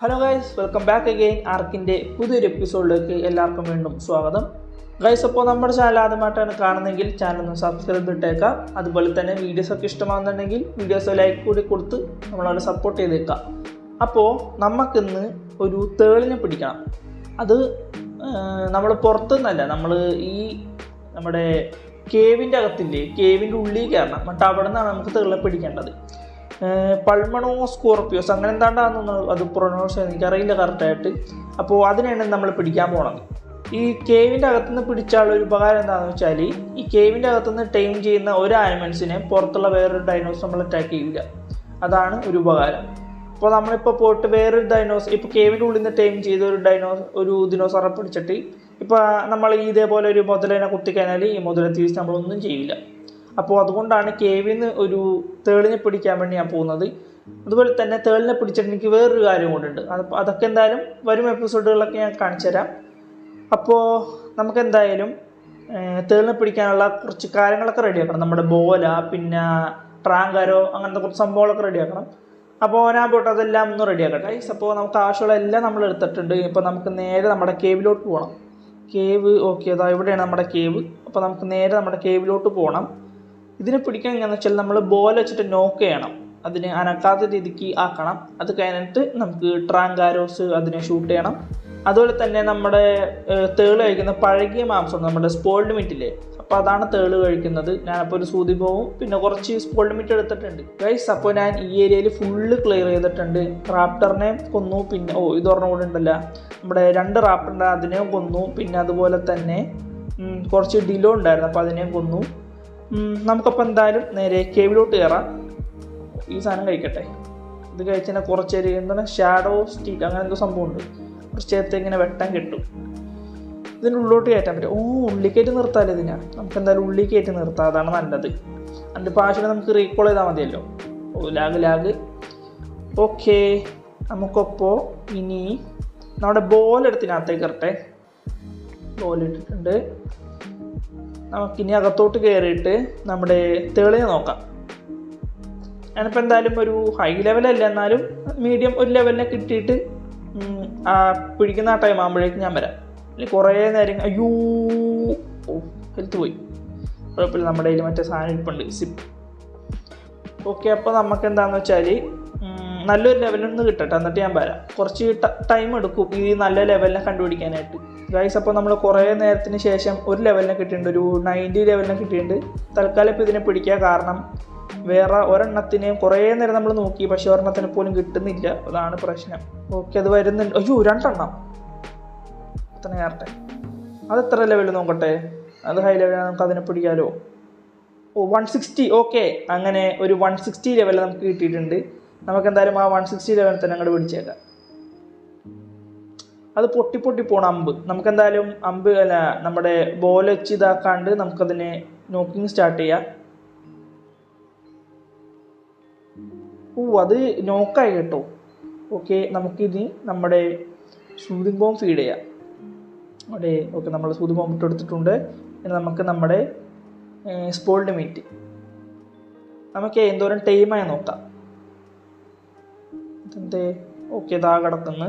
Hello guys, welcome back again. ആർക്കിൻ്റെ പുതിയൊരു എപ്പിസോഡിലേക്ക് എല്ലാവർക്കും വീണ്ടും സ്വാഗതം. ഗൈസ്, അപ്പോൾ നമ്മുടെ ചാനൽ ആദ്യമായിട്ടാണ് കാണുന്നതെങ്കിൽ ചാനൽ ഒന്ന് സബ്സ്ക്രൈബ് ഇട്ടേക്കാം. അതുപോലെ തന്നെ വീഡിയോസൊക്കെ ഇഷ്ടമാകുന്നുണ്ടെങ്കിൽ വീഡിയോസ് ലൈക്ക് കൂടി കൊടുത്ത് നമ്മളവിടെ സപ്പോർട്ട് ചെയ്തേക്കാം. അപ്പോൾ നമുക്കിന്ന് ഒരു തേളിനെ പിടിക്കണം. അത് നമ്മൾ പുറത്തുനിന്നല്ല, നമ്മൾ ഈ നമ്മുടെ കേവിൻ്റെ അകത്തില്ലേ, കേവിൻ്റെ ഉള്ളിൽ കയറണം. എന്നിട്ട് അവിടെ നിന്നാണ് നമുക്ക് തേളിനെ പിടിക്കേണ്ടത്. പൾമണോ സ്കോർപ്പിയോസ് അങ്ങനെ എന്താണ്ടാന്ന് അത് പ്രൊനൗൺസ് ചെയ്യാൻ എനിക്കറിയില്ല കറക്റ്റായിട്ട്. അപ്പോൾ അതിനാണ് നമ്മൾ പിടിക്കാൻ പോണത്. ഈ കേവിൻ്റെ അകത്തുനിന്ന് പിടിച്ചാലുള്ള ഒരു ഉപകാരം എന്താണെന്ന് വെച്ചാൽ, ഈ കേവിൻ്റെ അകത്തുനിന്ന് ടൈം ചെയ്യുന്ന ഒരു ആനിമൽസിനെ പുറത്തുള്ള വേറൊരു ഡൈനോസ് നമ്മൾ അറ്റാക്ക് ചെയ്യില്ല. അതാണ് ഒരു ഉപകാരം. അപ്പോൾ നമ്മളിപ്പോൾ പോയിട്ട് വേറൊരു ഡൈനോസ്, ഇപ്പോൾ കേവിൻ്റെ ഉള്ളിൽ നിന്ന് ടൈം ചെയ്ത ഒരു ദിനോസറെ പിടിച്ചിട്ട് ഇപ്പോൾ നമ്മൾ ഇതേപോലെ ഒരു മുതലേനെ കുത്തിക്കഴിഞ്ഞാൽ ഈ മുതലെ തിരിച്ച് നമ്മളൊന്നും ചെയ്യില്ല. അപ്പോൾ അതുകൊണ്ടാണ് കേവിൽ നിന്ന് ഒരു തേളിനെ പിടിക്കാൻ വേണ്ടി ഞാൻ പോകുന്നത്. അതുപോലെ തന്നെ തേളിനെ പിടിച്ചിട്ട് എനിക്ക് വേറൊരു കാര്യം കൊണ്ടുണ്ട്. അതൊക്കെ എന്തായാലും വരും എപ്പിസോഡുകളിലൊക്കെ ഞാൻ കാണിച്ചു തരാം. അപ്പോൾ നമുക്ക് എന്തായാലും തേളിനെ പിടിക്കാനുള്ള കുറച്ച് കാര്യങ്ങളൊക്കെ റെഡിയാക്കണം. നമ്മുടെ ബോല, പിന്നെ ട്രാങ്കരോ, അങ്ങനത്തെ കുറച്ച് സംഭവങ്ങളൊക്കെ റെഡിയാക്കണം. അപ്പോൾ ഞാൻ പോയിട്ട് അതെല്ലാം ഒന്ന് റെഡിയാക്കട്ടെ. അപ്പോൾ നമുക്ക് ആവശ്യമുള്ള എല്ലാം നമ്മൾ എടുത്തിട്ടുണ്ട്. ഇപ്പോൾ നമുക്ക് നേരെ നമ്മുടെ കേവിലോട്ട് പോകണം. കേവ് ഓക്കെ, അതാ ഇവിടെയാണ് നമ്മുടെ കേവ്. അപ്പോൾ നമുക്ക് നേരെ നമ്മുടെ കേവിലോട്ട് പോകണം. ഇതിനെ പിടിക്കാൻ എങ്ങനെയാണെന്ന് വെച്ചാൽ നമ്മൾ ബോൾ വെച്ചിട്ട് നോക്ക് ചെയ്യണം, അതിനെ അനക്കാത്ത രീതിക്ക് ആക്കണം. അത് കഴിഞ്ഞിട്ട് നമുക്ക് ട്രാങ്കാരോസ് അതിനെ ഷൂട്ട് ചെയ്യണം. അതുപോലെ തന്നെ നമ്മുടെ തേള് കഴിക്കുന്ന പഴകിയ മാംസം, നമ്മുടെ സ്പോൾഡ് മീറ്റില്ലേ, അപ്പോൾ അതാണ് തേള് കഴിക്കുന്നത്. ഞാനപ്പോൾ ഒരു സൂതി പോവും, പിന്നെ കുറച്ച് സ്പോൾഡ് മീറ്റ് എടുത്തിട്ടുണ്ട് ഗൈസ്. അപ്പോൾ ഞാൻ ഈ ഏരിയയിൽ ഫുള്ള് ക്ലിയർ ചെയ്തിട്ടുണ്ട്. റാപ്റ്ററിനെ കൊന്നു, പിന്നെ ഇത് ഒരെണ്ണം കൂടെ ഉണ്ടല്ലോ, നമ്മുടെ 2 റാപ്റ്ററിൻ്റെ അതിനെയും കൊന്നു. പിന്നെ അതുപോലെ തന്നെ കുറച്ച് ഡിലോ ഉണ്ടായിരുന്നു, അപ്പോൾ അതിനെയും കൊന്നു. നമുക്കപ്പോൾ എന്തായാലും നേരെ കേവിലോട്ട് കയറാം. ഈ സാധനം കഴിക്കട്ടെ. ഇത് കഴിച്ചാൽ കുറച്ചേരി എന്താണ് ഷാഡോ സ്റ്റീക്ക് അങ്ങനെ എന്തോ സംഭവമുണ്ട്. കുറച്ച് നേരത്തെ ഇങ്ങനെ വെട്ടം കിട്ടും. ഇതിൻ്റെ ഉള്ളിലോട്ട് കയറ്റാൻ പറ്റും. ഉള്ളി കയറ്റി നിർത്താമല്ലോ ഇതിനാ. നമുക്ക് എന്തായാലും ഉള്ളി കയറ്റി നിർത്താം, അതാണ് നല്ലത്. അതിൻ്റെ പാശിനെ നമുക്ക് റീകോൾ ചെയ്താൽ മതിയല്ലോ. Lag okay. നമുക്കപ്പോൾ ഇനി നമ്മുടെ ബോലെടുത്തിനകത്തേക്ക് ഇറട്ടെ. ബോലിട്ടിട്ടുണ്ട്. നമുക്കിനി അകത്തോട്ട് കയറിയിട്ട് നമ്മുടെ തേളിനെ നോക്കാം. ഞാനിപ്പോൾ എന്തായാലും ഒരു ഹൈ ലെവലല്ല, എന്നാലും മീഡിയം ഒരു ലെവലിനെ കിട്ടിയിട്ട് പിടിക്കുന്ന ആ ടൈം ആകുമ്പോഴേക്കും ഞാൻ വരാം. അല്ലെങ്കിൽ കുറേ നേരം ഹെൽത്ത് പോയി. കുഴപ്പമില്ല, നമ്മുടെ കയ്യിൽ മറ്റേ സാധനം ഇരിപ്പുണ്ട്, സിപ്പ്. ഓക്കെ, അപ്പോൾ നമുക്ക് എന്താണെന്ന് വെച്ചാൽ നല്ലൊരു ലെവലിൽ നിന്ന് കിട്ടട്ടെ, എന്നിട്ട് ഞാൻ വരാം. കുറച്ച് ടൈം എടുക്കും ഈ നല്ല ലെവലിനെ കണ്ടുപിടിക്കാനായിട്ട് ഗൈസ്. അപ്പോൾ നമ്മൾ കുറേ നേരത്തിന് ശേഷം ഒരു ലെവലിനെ കിട്ടിയിട്ടുണ്ട്, ഒരു 90 ലെവലിനെ കിട്ടിയിട്ടുണ്ട്. തൽക്കാലം ഇപ്പോൾ ഇതിനെ പിടിക്കുക, കാരണം വേറെ ഒരെണ്ണത്തിനെയും കുറേ നേരം നമ്മൾ നോക്കി, പക്ഷേ ഒരെണ്ണത്തിന് പോലും കിട്ടുന്നില്ല. അതാണ് പ്രശ്നം. ഓക്കെ, അത് വരുന്നുണ്ട്. 2 എണ്ണം എത്ര കയറട്ടെ. അത് എത്ര ലെവലിൽ നോക്കട്ടെ, അത് ഹൈ ലെവലിൽ നമുക്ക് അതിനെ പിടിക്കാമല്ലോ. 160. ഓക്കെ, അങ്ങനെ ഒരു 160 ലെവലിൽ നമുക്ക് കിട്ടിയിട്ടുണ്ട്. നമുക്ക് എന്തായാലും ആ 160 ലെവലിൽ തന്നെ അങ്ങോട്ട് പിടിച്ചേക്കാം. അത് പൊട്ടി പോണ അമ്പ്. നമുക്കെന്തായാലും അമ്പ് അല്ല, നമ്മുടെ ബോൾ വെച്ച് ഇതാക്കാണ്ട് നമുക്കതിനെ നോക്കിങ് സ്റ്റാർട്ട് ചെയ്യാം. അത് നോക്കായി കേട്ടോ. ഓക്കെ, നമുക്കിനി നമ്മുടെ സൂതിങ് ബോംബ് ഫീഡ് ചെയ്യാം. ഓക്കെ, നമ്മൾ സൂതി ബോംബ് ഇട്ടെടുത്തിട്ടുണ്ട്. ഇനി നമുക്ക് നമ്മുടെ സ്പോൾഡ് മീറ്റ് നമുക്ക് എന്തോരം ടൈമായി നോക്കാം. ഓക്കെ, ഇതാ കിടക്കുന്നു.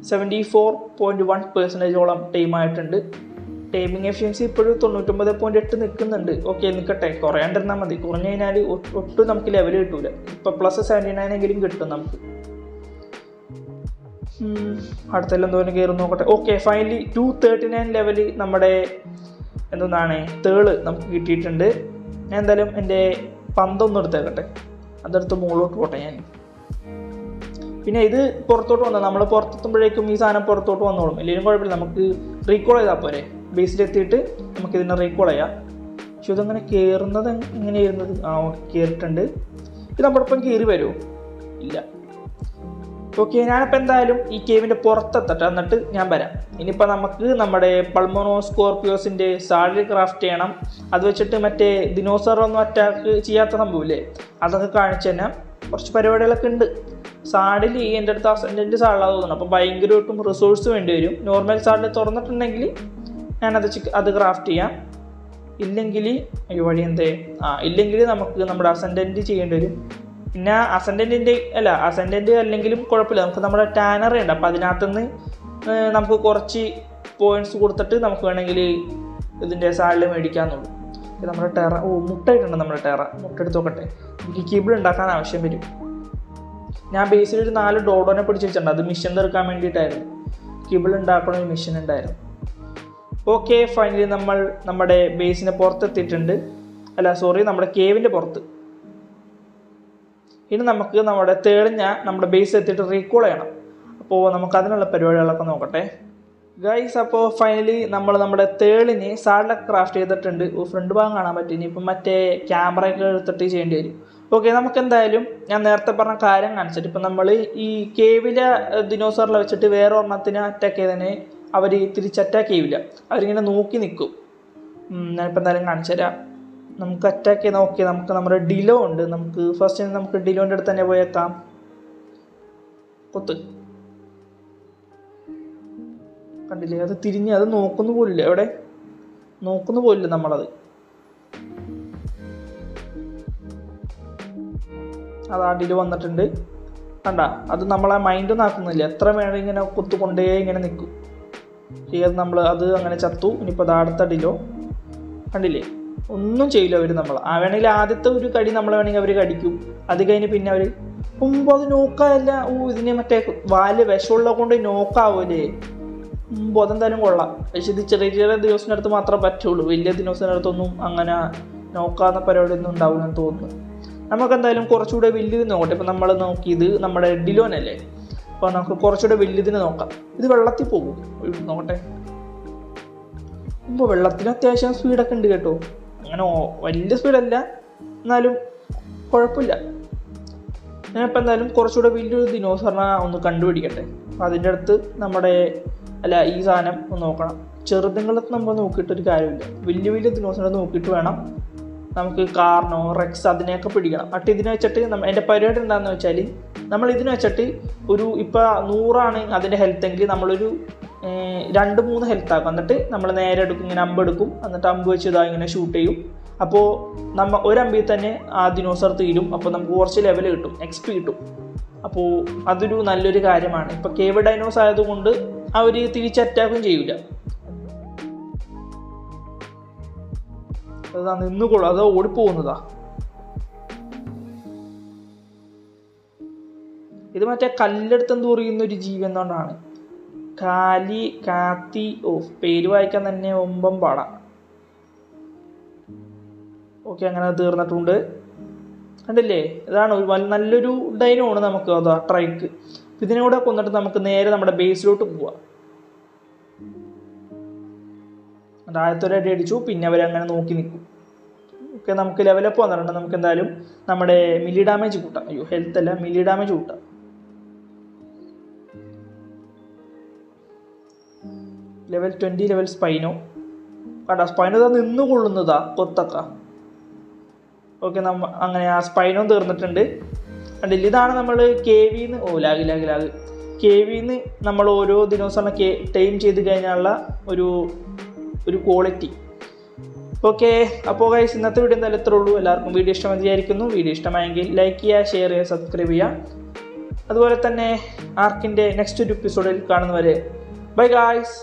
74.1% ടൈമായിട്ടുണ്ട്. ടൈമിങ് എഫിഷ്യൻസി ഇപ്പോഴും 99.8 നിൽക്കുന്നുണ്ട്. ഓക്കെ, നിൽക്കട്ടെ, കുറയാണ്ടിരുന്നാൽ മതി. കുറഞ്ഞു കഴിഞ്ഞാൽ ഒട്ടും നമുക്ക് ലെവൽ കിട്ടൂല. ഇപ്പോൾ +79 എങ്കിലും കിട്ടും നമുക്ക്. അടുത്തെല്ലാം എന്തോരം കയറി നോക്കട്ടെ. ഓക്കെ, ഫൈനലി 239 ലെവൽ നമ്മുടെ എന്താണ് തേള് നമുക്ക് കിട്ടിയിട്ടുണ്ട്. ഞാൻ എന്തായാലും എൻ്റെ പന്തൊന്നും എടുത്തേക്കട്ടെ, അതെടുത്ത് മുകളിലോട്ട് പോട്ടെ ഞാൻ. പിന്നെ ഇത് പുറത്തോട്ട് വന്നാൽ നമ്മൾ പുറത്തെത്തുമ്പോഴേക്കും ഈ സാധനം പുറത്തോട്ട് വന്നോളും. എല്ലാവരും കുഴപ്പമില്ല, നമുക്ക് റീകോൾ ചെയ്താൽ പോരെ. ബേസിലെത്തിയിട്ട് നമുക്കിതിനെ റീകോൾ ചെയ്യാം. പക്ഷെ ഇതങ്ങനെ കയറുന്നത് എങ്ങനെയായിരുന്നത്? കയറിയിട്ടുണ്ട്. ഇത് നമ്മുടെ ഒപ്പം കയറി വരുമോ? ഇല്ല. ഓക്കെ, ഞാനിപ്പോൾ എന്തായാലും ഈ കേവിൻ്റെ പുറത്തെത്തട്ടെ, എന്നിട്ട് ഞാൻ വരാം. ഇനിയിപ്പോൾ നമുക്ക് നമ്മുടെ പൾമോണോ സ്കോർപ്പിയോസിൻ്റെ സാഡിൽ ക്രാഫ്റ്റ് ചെയ്യണം. അത് വെച്ചിട്ട് മറ്റേ ദിനോസറൊന്നും അറ്റാക്ക് ചെയ്യാത്ത സംഭവമില്ലേ, അതൊക്കെ കാണിച്ചു തന്നെ കുറച്ച് പരിപാടികളൊക്കെ ഉണ്ട്. സാഡിൽ എൻ്റെ അടുത്ത് അസെൻഡൻറ്റ് സാഡിലാണ് തോന്നുന്നത്. അപ്പോൾ ഭയങ്കരമായിട്ടും റിസോഴ്സ് വേണ്ടി വരും. നോർമൽ സാഡിൽ തുറന്നിട്ടുണ്ടെങ്കിൽ അത് ക്രാഫ്റ്റ് ചെയ്യാം. ഇല്ലെങ്കിൽ വഴി ഇല്ലെങ്കിൽ നമുക്ക് നമ്മുടെ അസെൻഡൻറ്റ് ചെയ്യേണ്ടി വരും. പിന്നെ അസെൻഡൻറ്റ് അല്ലെങ്കിലും കുഴപ്പമില്ല. നമുക്ക് നമ്മുടെ ടാനർ ഉണ്ട്. അപ്പോൾ അതിനകത്തുനിന്ന് നമുക്ക് കുറച്ച് പോയിൻറ്റ്സ് കൊടുത്തിട്ട് നമുക്ക് വേണമെങ്കിൽ ഇതിൻ്റെ സാലറി മേടിക്കാമെന്നുള്ളൂ. നമ്മുടെ ടെറ മുട്ടയിട്ടുണ്ട്. നമ്മുടെ ടെറ മുട്ട എടുത്ത് നോക്കട്ടെ. എനിക്ക് കിബിൾ ഉണ്ടാക്കാൻ ആവശ്യം വരും. ഞാൻ ബേസിൽ ഒരു 4 ഡോഡോനെ പിടിച്ച് വെച്ചിട്ടുണ്ട്. അത് മിഷൻ തീർക്കാൻ വേണ്ടിയിട്ടായിരുന്നു. കിബിൾ ഉണ്ടാക്കണ ഒരു മിഷൻ ഉണ്ടായിരുന്നു. ഓക്കെ, ഫൈനലി നമ്മൾ നമ്മുടെ ബേസിന് പുറത്തെത്തിയിട്ടുണ്ട്. നമ്മുടെ കേവിൻ്റെ പുറത്ത്. ഇനി നമുക്ക് നമ്മുടെ തെളിഞ്ഞ നമ്മുടെ ബേസ് എത്തിയിട്ട് റീകോൾ ചെയ്യണം. അപ്പോൾ നമുക്ക് അതിനുള്ള പരിപാടികളൊക്കെ നോക്കട്ടെ ഗൈസ്. അപ്പോൾ ഫൈനലി നമ്മൾ നമ്മുടെ തേളിന് സാഡിലൊക്കെ ക്രാഫ്റ്റ് ചെയ്തിട്ടുണ്ട്. ഫ്രണ്ട് ഭാഗം കാണാൻ പറ്റും. ഇനിയിപ്പം മറ്റേ ക്യാമറയൊക്കെ എടുത്തിട്ട് ചെയ്യേണ്ടി വരും. ഓക്കെ, നമുക്ക് എന്തായാലും ഞാൻ നേരത്തെ പറഞ്ഞ കാര്യം കാണിച്ചിട്ട് ഇപ്പം നമ്മൾ ഈ കേവിലെ ദിനോസറിൽ വെച്ചിട്ട് വേറെ ഒരെണ്ണത്തിന് അറ്റാക്ക് ചെയ്തതിന് അവർ തിരിച്ച് അറ്റാക്ക് ചെയ്യില്ല. അവരിങ്ങനെ നോക്കി നിൽക്കും. ഞാനിപ്പോൾ എന്തായാലും കാണിച്ചു തരാം. നമുക്ക് അറ്റാക്ക് ചെയ്ത് നോക്കി. നമുക്ക് നമ്മുടെ ഡിലോ ഉണ്ട്. നമുക്ക് ഡിലോൻ്റെ അടുത്ത് തന്നെ പോയേക്കാം. കൊത്ത് കണ്ടില്ലേ? അത് തിരിഞ്ഞ് അത് നോക്കുന്നു പോലില്ല. എവിടെ നോക്കുന്നു പോലില്ല നമ്മളത്. അത് ആ ഡിലോ വന്നിട്ടുണ്ട്. കണ്ട, അത് നമ്മളെ മൈൻഡൊന്നും ആക്കുന്നില്ല. എത്ര വേണം ഇങ്ങനെ കൊത്തുകൊണ്ടേ ഇങ്ങനെ നിൽക്കും. അത് അങ്ങനെ ചത്തു. ഇനിയിപ്പോൾ അത് അടുത്ത ഡിലോ കണ്ടില്ലേ? ഒന്നും ചെയ്യില്ല അവർ. വേണമെങ്കിൽ ആദ്യത്തെ ഒരു കടി നമ്മൾ വേണമെങ്കിൽ അവർ കടിക്കും. അത് കഴിഞ്ഞ് പിന്നെ അവർ അത് നോക്കാല്ല. ഇതിനെ മറ്റേ വാല് വിഷമുള്ളത് കൊണ്ട് നോക്കാവൂലേ? അതെന്തായാലും കൊള്ളാം. പക്ഷെ ഇത് ചെറിയ ചെറിയ ദിവസത്തിൻ്റെ അടുത്ത് മാത്രമേ പറ്റുള്ളൂ. വലിയ ദിവസത്തിൻ്റെ അടുത്തൊന്നും അങ്ങനെ നോക്കാവുന്ന പരിപാടിയൊന്നും ഉണ്ടാവില്ലെന്ന് തോന്നുന്നു. നമുക്കെന്തായാലും കുറച്ചുകൂടെ വലിയത് നോക്കട്ടെ. ഇപ്പം നമ്മൾ നോക്കിയത് നമ്മുടെ ഡിലോനല്ലേ. അപ്പോൾ നമുക്ക് കുറച്ചുകൂടെ വലിയതിന് നോക്കാം. ഇത് വെള്ളത്തിൽ പോകും. നോക്കട്ടെ. വെള്ളത്തിന് അത്യാവശ്യം സ്പീഡൊക്കെ ഉണ്ട് കേട്ടോ. അങ്ങനെ വലിയ സ്പീഡല്ല, എന്നാലും കുഴപ്പമില്ല. ഞാനിപ്പോൾ എന്തായാലും കുറച്ചുകൂടെ വലിയൊരു ദിനോസറിനെ ഒന്ന് കണ്ടുപിടിക്കട്ടെ. അപ്പോൾ അതിൻ്റെ അടുത്ത് ഈ സാധനം ഒന്ന് നോക്കണം. ചെറുതുങ്ങളൊക്കെ നമ്മൾ നോക്കിയിട്ടൊരു കാര്യമില്ല. വലിയ വലിയ ദിനോസറിനെ നോക്കിയിട്ട് വേണം നമുക്ക് കാർണോ റെക്സ് അതിനെയൊക്കെ പിടിക്കണം. എന്നിട്ട് ഇതിനെ വെച്ചിട്ട് എൻ്റെ പരിപാടി എന്താണെന്ന് വെച്ചാൽ നമ്മൾ ഇതിനെ വെച്ചിട്ട് ഇപ്പോൾ 100 അതിൻ്റെ ഹെൽത്ത് എങ്കിൽ നമ്മളൊരു 2-3 ഹെൽത്ത് ആക്കും. എന്നിട്ട് നമ്മൾ നേരെ എടുക്കും, ഇങ്ങനെ അമ്പ് എടുക്കും. എന്നിട്ട് അമ്പ് വെച്ച് ഇങ്ങനെ ഷൂട്ട് ചെയ്യും. അപ്പോൾ ഒരു അമ്പിൽ തന്നെ ആ ദിനോസർ തീരും. അപ്പോൾ നമുക്ക് കുറച്ച് ലെവൽ കിട്ടും, XP കിട്ടും. അപ്പോൾ അതൊരു നല്ലൊരു കാര്യമാണ്. ഇപ്പോൾ കേവ് ഡൈനോസ് ആയതുകൊണ്ട് അവർ തിരിച്ച് അറ്റാക്കും ചെയ്യില്ല. അതാ നിന്നുകൊള്ളു, അത് ഓടിപ്പോകുന്നതാ. ഇത് മറ്റേ കല്ലെടുത്ത് എന്തോറിയുന്ന ഒരു ജീവി എന്തുകൊണ്ടാണ് കാത്തി. പേര് വായിക്കാൻ തന്നെ ഒമ്പം പാടാം. ഓക്കെ, അങ്ങനെ തീർന്നിട്ടുണ്ട്. കണ്ടില്ലേ? ഇതാണ് നല്ലൊരു ഡൈനോ ആണ്. നമുക്ക് അതാ ട്രൈക്ക്. ഇതിനെ കൂടെ കൊന്നിട്ട് നമുക്ക് നേരെ നമ്മുടെ ബേസിലോട്ട് പോവാം. ആദ്യത്തെ അടി അടിച്ചു. പിന്നെ അവരങ്ങനെ നോക്കി നിൽക്കും. ഓക്കെ, നമുക്ക് ലെവലപ്പ് വന്നിട്ടുണ്ട്. നമുക്ക് എന്തായാലും നമ്മുടെ മില്ലി ഡാമേജ് കൂട്ടാം. ഹെൽത്ത് അല്ല, മില്ലി ഡാമേജ് കൂട്ടാം. Level 20 level spino. കണ്ടാ, സ്പൈനോ നിന്ന് കൊള്ളുന്നതാ കൊത്തക്ക. ഓക്കെ, അങ്ങനെ ആ സ്പൈനോ തീർന്നിട്ടുണ്ട്. കണ്ടില്ല? ഇതാണ് നമ്മൾ കേവിന്ന് ലാഗ് കേവിന്ന് നമ്മൾ ഓരോ ദിനോസറിനെ ടൈം ചെയ്ത് കഴിഞ്ഞാലുള്ള ഒരു ക്വാളിറ്റി. ഓക്കെ, അപ്പോൾ ഗൈസ് ഇന്നത്തെ വീഡിയോ എന്തായാലും ഇത്രേ ഉള്ളൂ. എല്ലാവർക്കും വീഡിയോ ഇഷ്ടമെന്ന് വിചാരിക്കുന്നു. വീഡിയോ ഇഷ്ടമായെങ്കിൽ ലൈക്ക് ചെയ്യുക, ഷെയർ ചെയ്യുക, സബ്സ്ക്രൈബ് ചെയ്യുക. അതുപോലെ തന്നെ ആർക്കിൻ്റെ നെക്സ്റ്റ് ഒരു എപ്പിസോഡിൽ കാണുന്നവരെ ബൈ ഗൈസ്.